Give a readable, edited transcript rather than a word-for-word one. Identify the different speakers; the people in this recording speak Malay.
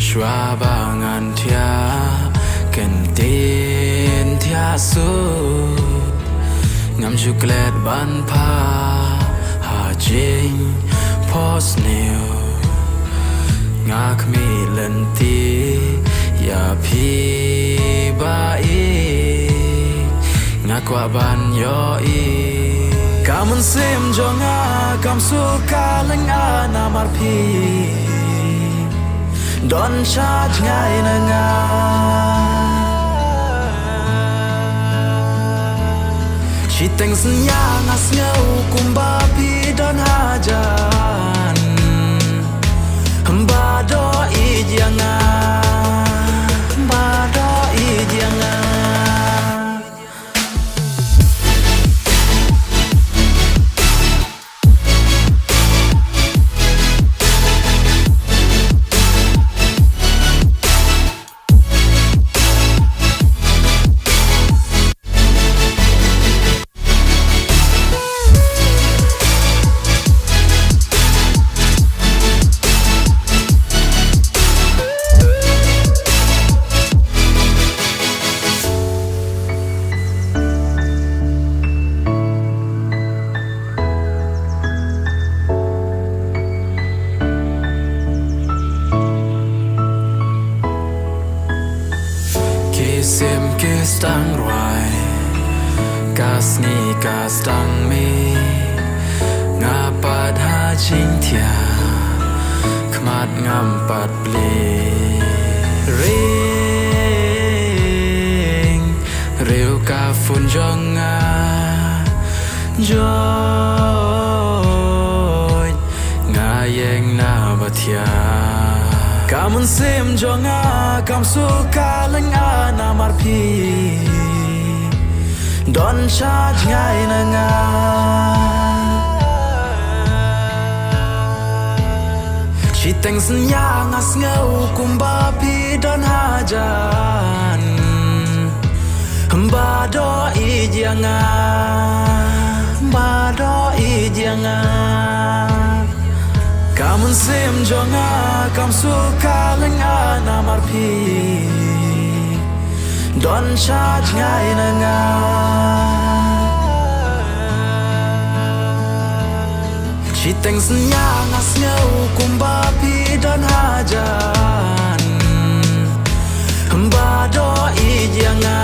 Speaker 1: Shua bangan tia kentin tia su ngam chuklet ban pa ha jing pos neo ngak mi lenti ya pi ba i ngakwa ban yo i kamun sim jonga kam suka leng anamar pi don charge ngai na nga she thinks nya ngas ngau kumba pi don hajan hamba do I janga hamba do I janga sim kis tang ruai kas ni kas tang mi ngapat ha jing tia khmat ngam pat ple ring reu ka fun jonga joy nga yeng na batia kamun sim jonga kam suka leng anamar pi don charge ngai na nga she thinks nya ngas ngau kumba pi don hajan hamba do I janga hamba do I janga kamun sim jonga kam suka leng anamar pi don charge ngai na nga she thinks nya ngas ngau kumba pi don hajan hamba do I janga